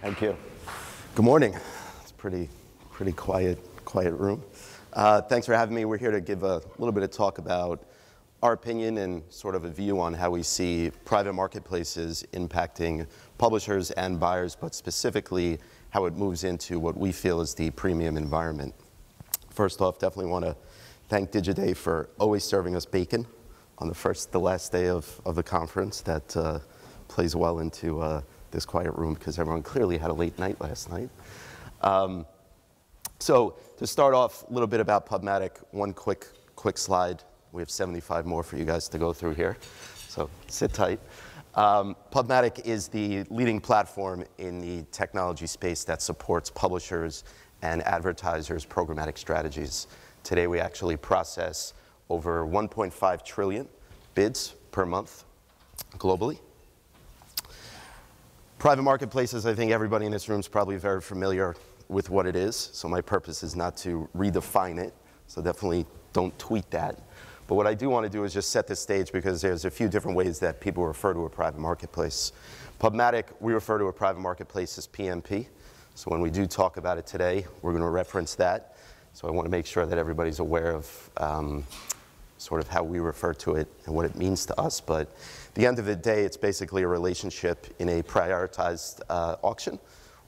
Thank you. Good morning. It's pretty quiet room. Thanks for having me. We're here to give a little bit of talk about our opinion and sort of a view on how we see private marketplaces impacting publishers and buyers, but specifically how it moves into what we feel is the premium environment. First off, definitely want to thank Digiday for always serving us bacon on the last day of the conference. That plays well into this quiet room because everyone clearly had a late night last night. So to start off, a little bit about PubMatic. One quick slide. We have 75 more for you guys to go through here, so sit tight. PubMatic is the leading platform in the technology space that supports publishers and advertisers' programmatic strategies. Today we actually process over 1.5 trillion bids per month globally. Private marketplaces, I think everybody in this room is probably very familiar with what it is, so my purpose is not to redefine it, so definitely don't tweet that. But what I do want to do is just set the stage because there's a few different ways that people refer to a private marketplace. PubMatic, we refer to a private marketplace as PMP, so when we do talk about it today, we're going to reference that. So I want to make sure that everybody's aware of sort of how we refer to it and what it means to us. But at the end of the day, it's basically a relationship in a prioritized auction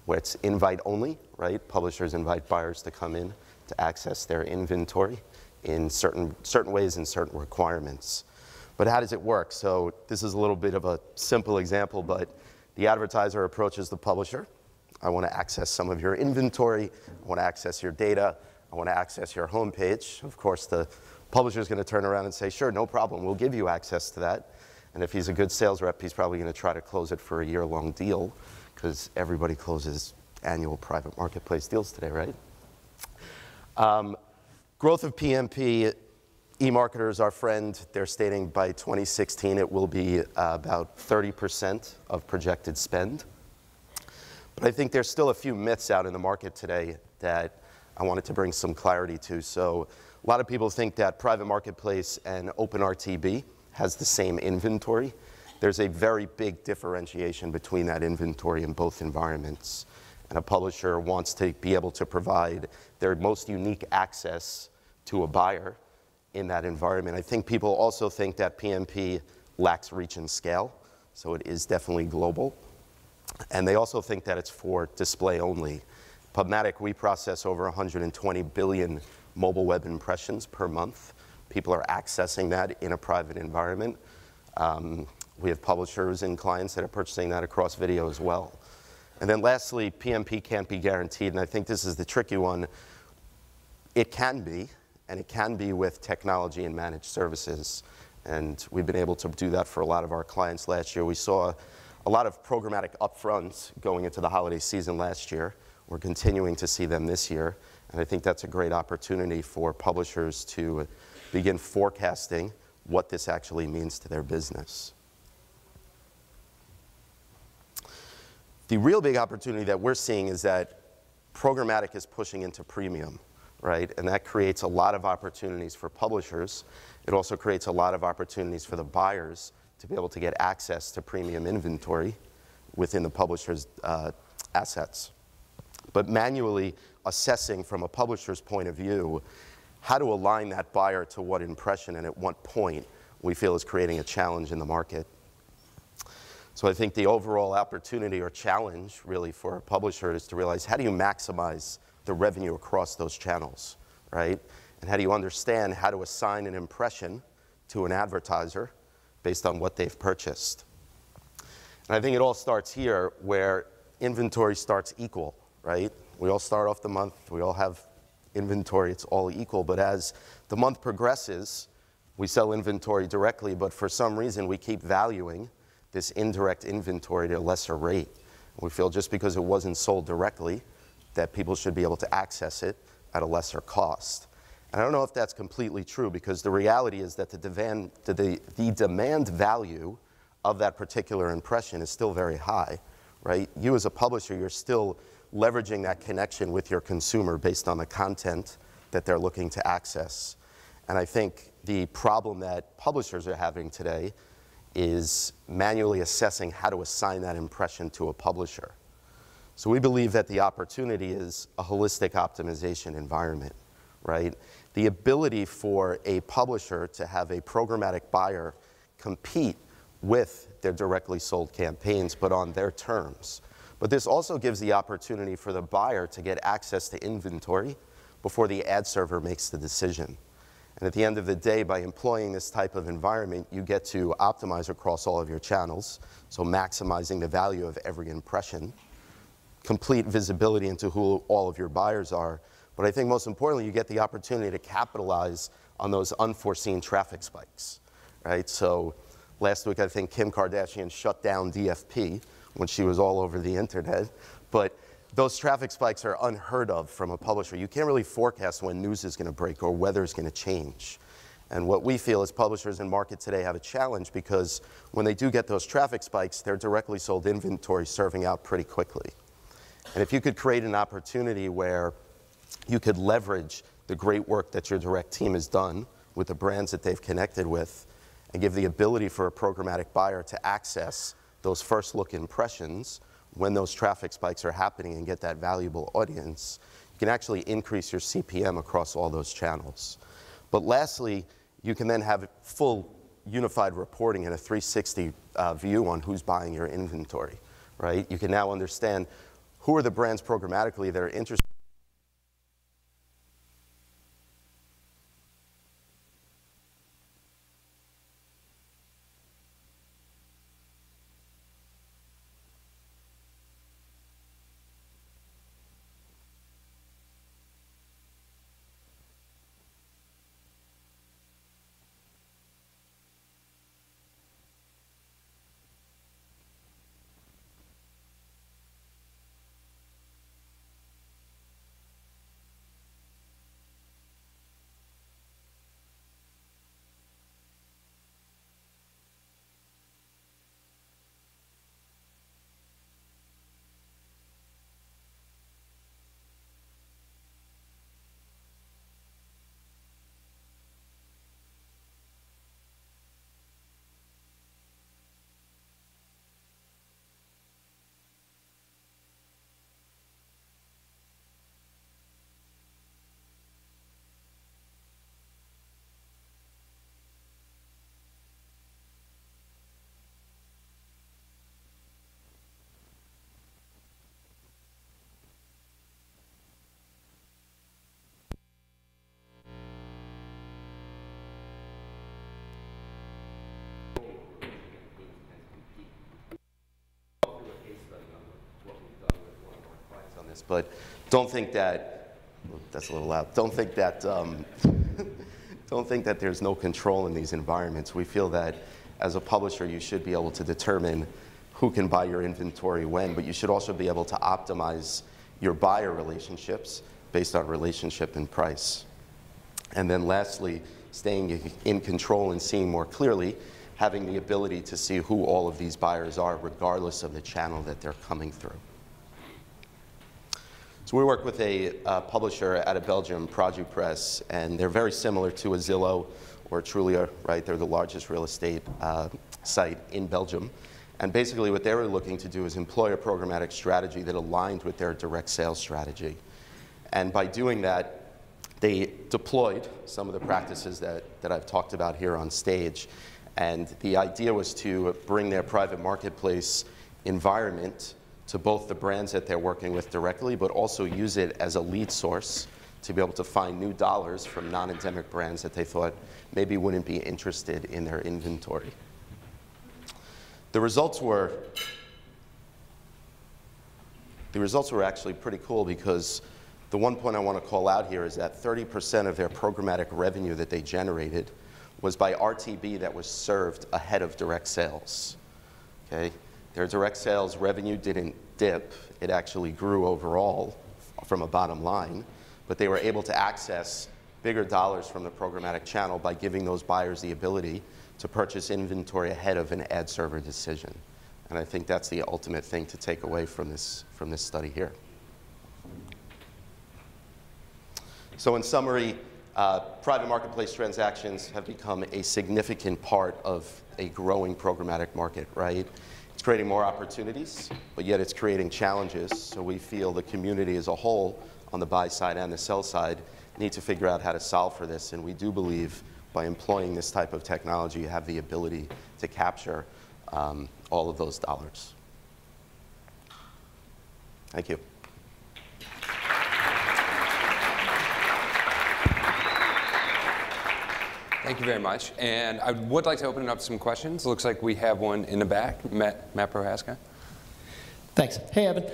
where it's invite only, right? Publishers invite buyers to come in to access their inventory in certain ways and certain requirements. But how does it work? So this is a little bit of a simple example, but the advertiser approaches the publisher. I want to access some of your inventory. I want to access your data. I want to access your homepage. Of course, the publisher is going to turn around and say, sure, no problem, we'll give you access to that. And if he's a good sales rep, he's probably going to try to close it for a year-long deal because everybody closes annual private marketplace deals today, right? Growth of PMP, eMarketer's our friend. They're stating by 2016 it will be about 30% of projected spend. But I think there's still a few myths out in the market today that I wanted to bring some clarity to. So a lot of people think that private marketplace and OpenRTB has the same inventory. There's a very big differentiation between that inventory in both environments. And a publisher wants to be able to provide their most unique access to a buyer in that environment. I think people also think that PMP lacks reach and scale, so it is definitely global. And they also think that it's for display only. PubMatic, we process over 120 billion mobile web impressions per month. People are accessing that in a private environment. We have publishers and clients that are purchasing that across video as well. And then lastly, PMP can't be guaranteed, and I think this is the tricky one. It can be, and it can be with technology and managed services. And we've been able to do that for a lot of our clients last year. We saw a lot of programmatic upfronts going into the holiday season last year. We're continuing to see them this year. And I think that's a great opportunity for publishers to begin forecasting what this actually means to their business. The real big opportunity that we're seeing is that programmatic is pushing into premium, right? And that creates a lot of opportunities for publishers. It also creates a lot of opportunities for the buyers to be able to get access to premium inventory within the publisher's assets. But manually assessing from a publisher's point of view how to align that buyer to what impression and at what point we feel is creating a challenge in the market. So I think the overall opportunity or challenge really for a publisher is to realize how do you maximize the revenue across those channels, right? And how do you understand how to assign an impression to an advertiser based on what they've purchased. And I think it all starts here where inventory starts equal, right? We all start off the month, we all have inventory, it's all equal, but as the month progresses, we sell inventory directly, but for some reason we keep valuing this indirect inventory to a lesser rate. We feel just because it wasn't sold directly that people should be able to access it at a lesser cost. And I don't know if that's completely true because the reality is that the demand value of that particular impression is still very high, right? You as a publisher, you're still leveraging that connection with your consumer based on the content that they're looking to access. And I think the problem that publishers are having today is manually assessing how to assign that impression to a publisher. So we believe that the opportunity is a holistic optimization environment, right? The ability for a publisher to have a programmatic buyer compete with their directly sold campaigns, but on their terms. But this also gives the opportunity for the buyer to get access to inventory before the ad server makes the decision. And at the end of the day, by employing this type of environment, you get to optimize across all of your channels, so maximizing the value of every impression, complete visibility into who all of your buyers are, but I think most importantly, you get the opportunity to capitalize on those unforeseen traffic spikes, right? So last week, I think Kim Kardashian shut down DFP when she was all over the internet, but those traffic spikes are unheard of from a publisher. You can't really forecast when news is going to break or weather is going to change. And what we feel as publishers in market today have a challenge because when they do get those traffic spikes, their directly sold inventory serving out pretty quickly. And if you could create an opportunity where you could leverage the great work that your direct team has done with the brands that they've connected with and give the ability for a programmatic buyer to access those first look impressions when those traffic spikes are happening and get that valuable audience, you can actually increase your CPM across all those channels. But lastly, you can then have full unified reporting and a 360 view on who's buying your inventory, right? You can now understand who are the brands programmatically that are interested. But don't think that, that's a little loud, don't think that, don't think that there's no control in these environments. We feel that as a publisher, you should be able to determine who can buy your inventory when, but you should also be able to optimize your buyer relationships based on relationship and price. And then lastly, staying in control and seeing more clearly, having the ability to see who all of these buyers are regardless of the channel that they're coming through. So we work with a publisher out of Belgium, Product Press, and they're very similar to a Zillow or Trulia, right? They're the largest real estate site in Belgium. And basically what they were looking to do is employ a programmatic strategy that aligned with their direct sales strategy. And by doing that, they deployed some of the practices that I've talked about here on stage. And the idea was to bring their private marketplace environment to both the brands that they're working with directly, but also use it as a lead source to be able to find new dollars from non-endemic brands that they thought maybe wouldn't be interested in their inventory. The results were actually pretty cool because the one point I want to call out here is that 30% of their programmatic revenue that they generated was by RTB that was served ahead of direct sales, okay? Their direct sales revenue didn't dip. It actually grew overall from a bottom line, but they were able to access bigger dollars from the programmatic channel by giving those buyers the ability to purchase inventory ahead of an ad server decision. And I think that's the ultimate thing to take away from this study here. So in summary, private marketplace transactions have become a significant part of a growing programmatic market, right? It's creating more opportunities, but yet it's creating challenges. So we feel the community as a whole, on the buy side and the sell side, need to figure out how to solve for this. And we do believe by employing this type of technology, you have the ability to capture all of those dollars. Thank you. Thank you very much. And I would like to open it up to some questions. Looks like we have one in the back. Matt Prohaska. Thanks. Hey, Evan.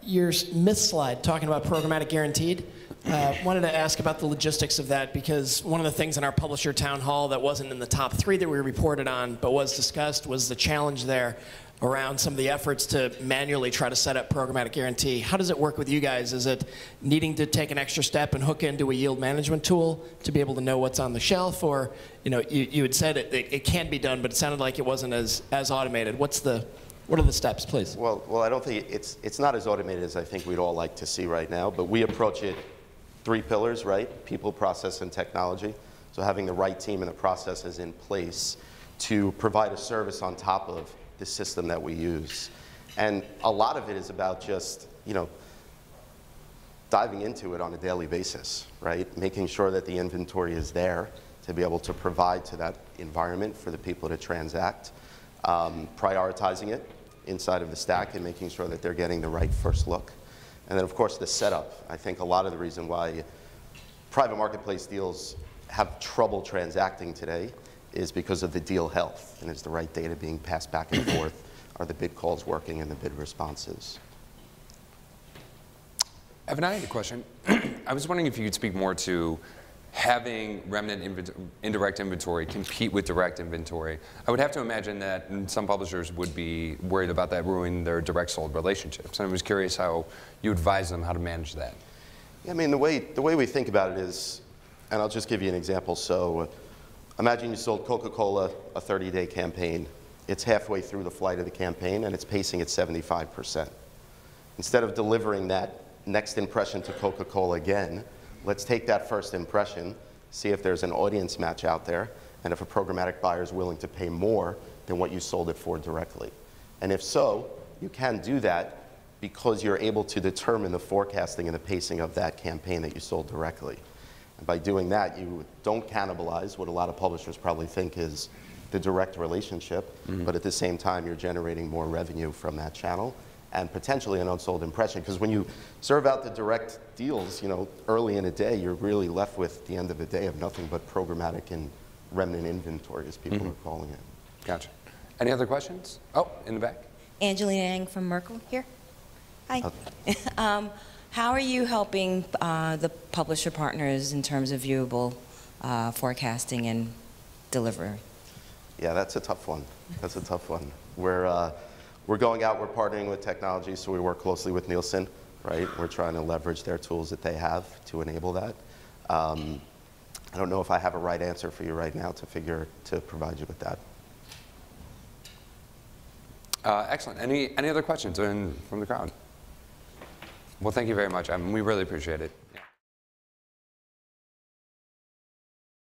Your myth slide talking about programmatic guaranteed. Wanted to ask about the logistics of that, because one of the things in our publisher town hall that wasn't in the top 3 that we reported on but was discussed was the challenge there around some of the efforts to manually try to set up programmatic guarantee. How does it work with you guys? Is it needing to take an extra step and hook into a yield management tool to be able to know what's on the shelf? Or, you know, you had said it can be done, but it sounded like it wasn't as automated. What are the steps, please? Well, I don't think it's not as automated as I think we'd all like to see right now, but we approach it 3 pillars, right? People, process, and technology. So having the right team and the processes in place to provide a service on top of the system that we use. And a lot of it is about just, you know, diving into it on a daily basis, right? Making sure that the inventory is there to be able to provide to that environment for the people to transact, prioritizing it inside of the stack and making sure that they're getting the right first look. And then, of course, the setup. I think a lot of the reason why private marketplace deals have trouble transacting today is because of the deal health, and is the right data being passed back and forth? Are the bid calls working and the bid responses? Evan, I had a question. I was wondering if you could speak more to having remnant indirect inventory compete with direct inventory. I would have to imagine that some publishers would be worried about that ruining their direct sold relationships. And I was curious how you advise them how to manage that. Yeah, I mean, the way we think about it is, and I'll just give you an example. So imagine you sold Coca-Cola a 30-day campaign. It's halfway through the flight of the campaign, and it's pacing at 75%. Instead of delivering that next impression to Coca-Cola again, let's take that first impression, see if there's an audience match out there, and if a programmatic buyer is willing to pay more than what you sold it for directly. And if so, you can do that because you're able to determine the forecasting and the pacing of that campaign that you sold directly. And by doing that, you don't cannibalize what a lot of publishers probably think is the direct relationship, but at the same time, you're generating more revenue from that channel and potentially an unsold impression. Because when you serve out the direct deals, you know, early in a day, you're really left with, the end of the day, of nothing but programmatic and remnant inventory, as people are calling it. Gotcha. Any other questions? Oh, in the back. Angelina Yang from Merkle here. Hi. Okay. How are you helping the publisher partners in terms of viewable forecasting and delivery? Yeah, that's a tough one. That's a tough one. We're going out, we're partnering with technology, so we work closely with Nielsen, right? We're trying to leverage their tools that they have to enable that. I don't know if I have a right answer for you right now to provide you with that. Excellent. Any other questions from the crowd? Well, thank you very much. We really appreciate it.